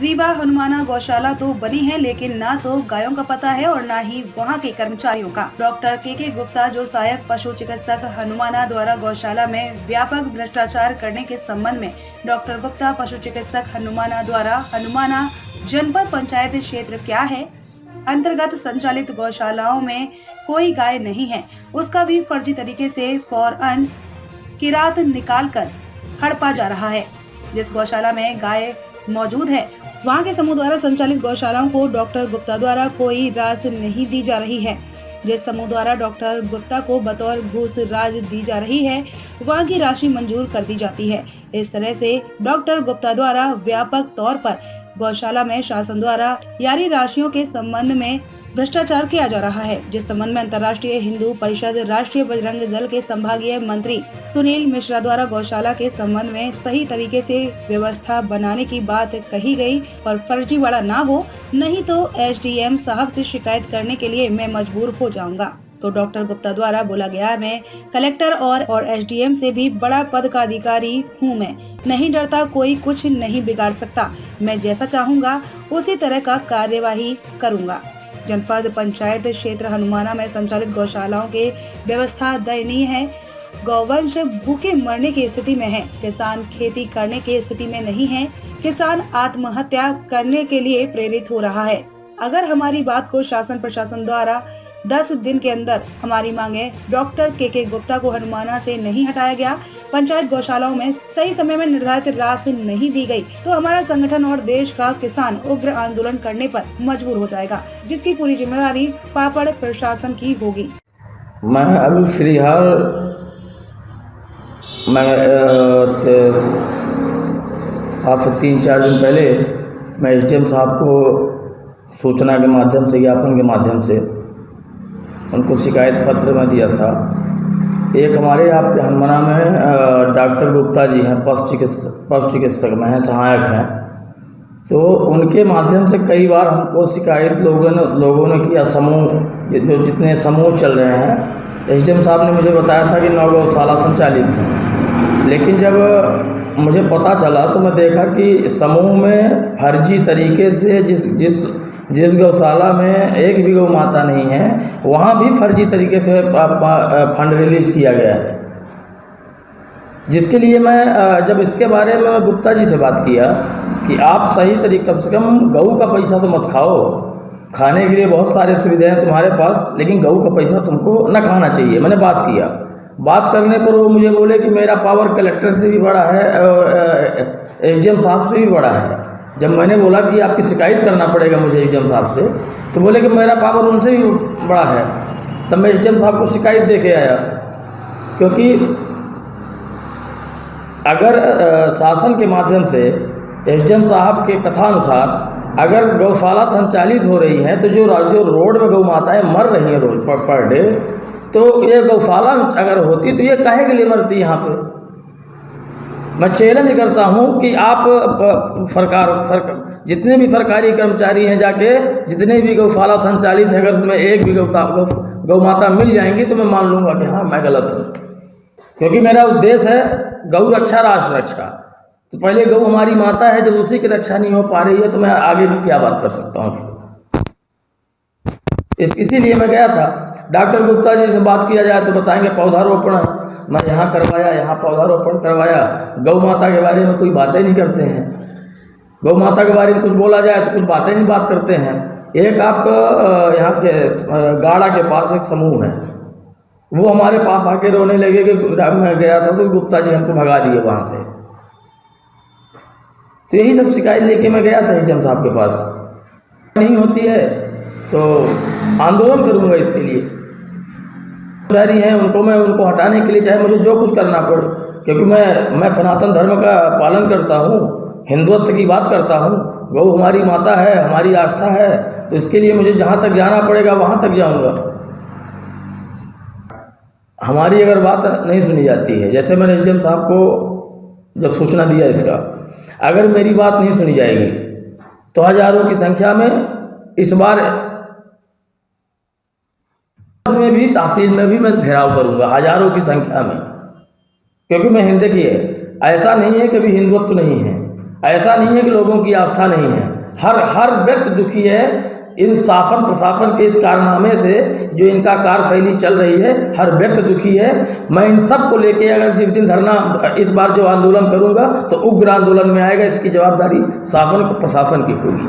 रीवा हनुमाना गौशाला तो बनी है, लेकिन ना तो गायों का पता है और ना ही वहां के कर्मचारियों का। डॉक्टर के गुप्ता, जो सहायक पशु चिकित्सक हनुमाना द्वारा गौशाला में व्यापक भ्रष्टाचार करने के संबंध में डॉक्टर गुप्ता पशु चिकित्सक हनुमाना द्वारा हनुमाना जनपद पंचायत क्षेत्र क्या है अंतर्गत संचालित गौशालाओं में कोई गाय नहीं है, उसका भी फर्जी तरीके से फौरन किरात निकालकर हड़पा जा रहा है। जिस गौशाला में गाय मौजूद है, वहां के समूह द्वारा संचालित गौशालाओं को डॉक्टर गुप्ता द्वारा कोई राशि नहीं दी जा रही है। जिस समूह द्वारा डॉक्टर गुप्ता को बतौर घूस राज दी जा रही है, वहां की राशि मंजूर कर दी जाती है। इस तरह से डॉक्टर गुप्ता द्वारा व्यापक तौर पर गौशाला में शासन द्वारा जारी राशियों के संबंध में भ्रष्टाचार किया जा रहा है, जिस संबंध में अंतर्राष्ट्रीय हिंदू परिषद, राष्ट्रीय बजरंग दल के संभागीय मंत्री सुनील मिश्रा द्वारा गौशाला के संबंध में सही तरीके से व्यवस्था बनाने की बात कही गई और फर्जीवाड़ा ना हो, नहीं तो एसडीएम साहब से शिकायत करने के लिए मैं मजबूर हो जाऊंगा। तो डॉक्टर गुप्ता द्वारा बोला गया, मैं कलेक्टर और एसडीएम से भी बड़ा पद का अधिकारी हूँ, मैं नहीं डरता, कोई कुछ नहीं बिगाड़ सकता, मैं जैसा चाहूँगा उसी तरह का कार्यवाही करूँगा। जनपद पंचायत क्षेत्र हनुमाना में संचालित गौशालाओं के व्यवस्था दयनीय है। गौवंश भूखे मरने की स्थिति में है, किसान खेती करने की स्थिति में नहीं है, किसान आत्महत्या करने के लिए प्रेरित हो रहा है। अगर हमारी बात को शासन प्रशासन द्वारा 10 दिन के अंदर हमारी मांगे डॉक्टर के गुप्ता को हनुमाना से नहीं हटाया गया, पंचायत गौशालाओं में सही समय में निर्धारित राशि नहीं दी गई, तो हमारा संगठन और देश का किसान उग्र आंदोलन करने पर मजबूर हो जाएगा, जिसकी पूरी जिम्मेदारी पापड़ प्रशासन की होगी। मैं अभी फिलहाल आपसे 3-4 दिन पहले मैं एसडीएम साहब को सूचना के माध्यम से, ज्ञापन के माध्यम से उनको शिकायत पत्र में दिया था। एक हमारे यहाँ पे हनुमाना में डॉक्टर गुप्ता जी हैं, पशु चिकित्सक में हैं, सहायक हैं, तो उनके माध्यम से कई बार हमको शिकायत लोगों ने किया। जो जितने समूह चल रहे हैं, एसडीएम साहब ने मुझे बताया था कि 9 गौशाला संचालित हैं, लेकिन जब मुझे पता चला तो मैं देखा कि समूह में फर्जी तरीके से जिस गौशाला में एक भी गौ माता नहीं है, वहाँ भी फर्जी तरीके से फंड रिलीज किया गया है। जिसके लिए मैं जब इसके बारे में मैं गुप्ता जी से बात किया कि आप सही तरीके, कम से कम गऊ का पैसा तो मत खाओ, खाने के लिए बहुत सारे सुविधाएं हैं तुम्हारे पास, लेकिन गऊ का पैसा तुमको न खाना चाहिए। मैंने बात किया, बात करने पर वो मुझे बोले कि मेरा पावर कलेक्टर से भी बड़ा है और एसडीएम साहब से भी बड़ा है। जब मैंने बोला कि आपकी शिकायत करना पड़ेगा मुझे एसडीएम साहब से, तो बोले कि मेरा पावर उनसे भी बड़ा है। तब मैं एसडीएम साहब को शिकायत दे के आया, क्योंकि अगर शासन के माध्यम से एसडीएम साहब के कथानुसार अगर गौशाला संचालित हो रही है, तो जो रोड में गौ माताएं मर रही हैं रोज पर डे, तो ये गौशाला अगर होती तो ये काहे के लिए मरती यहाँ पे। मैं चैलेंज करता हूँ कि आप सरकार जितने भी सरकारी कर्मचारी हैं, जाके जितने भी गौशाला संचालित है, अगर उसमें एक भी गौ माता मिल जाएंगी तो मैं मान लूँगा कि हाँ मैं गलत हूँ, क्योंकि मेरा उद्देश्य है गौ रक्षा, राष्ट्र रक्षा। तो पहले गौ हमारी माता है, जब उसी की रक्षा नहीं हो पा रही है तो मैं आगे भी क्या बात कर सकता हूँ। इसीलिए मैं गया था। डॉक्टर गुप्ता जी से बात किया जाए तो बताएंगे पौधारोपण मैं यहाँ करवाया, यहाँ पौधारोपण करवाया। गौ माता के बारे में कोई बातें नहीं करते हैं। गौ माता के बारे में कुछ बोला जाए तो कुछ बातें नहीं बात करते हैं। एक आपका यहाँ के गाड़ा के पास एक समूह है, वो हमारे पास आके रोने लगे कि मैं गया था तो गुप्ता जी हमको भगा दिए वहाँ से। तो यही सब शिकायत लेके मैं गया था एसडीएम साहब के पास। नहीं होती है तो आंदोलन करूँगा इसके लिए। कर्मचारी हैं उनको हटाने के लिए चाहे मुझे जो कुछ करना पड़े, क्योंकि मैं सनातन धर्म का पालन करता हूँ, हिंदुत्व की बात करता हूँ। गौ हमारी माता है, हमारी आस्था है, तो इसके लिए मुझे जहाँ तक जाना पड़ेगा वहाँ तक जाऊँगा। हमारी अगर बात नहीं सुनी जाती है, जैसे मैंने एसडीएम साहब को जब सूचना दिया इसका, अगर मेरी बात नहीं सुनी जाएगी तो हजारों की संख्या में इस बार में भी, तहसील में भी मैं घेराव करूंगा, हजारों की संख्या में। क्योंकि मैं देखिए, ऐसा नहीं है कि अभी हिंदुत्व नहीं है, ऐसा नहीं है कि लोगों की आस्था नहीं है, हर व्यक्ति दुखी है इन शासन प्रशासन के इस कारनामे से जो इनका कार्यशैली चल रही है। हर व्यक्ति दुखी है। मैं इन सब को लेके अगर जिस दिन धरना इस बार जो आंदोलन करूंगा तो उग्र आंदोलन में आएगा, इसकी जवाबदारी शासन प्रशासन की होगी।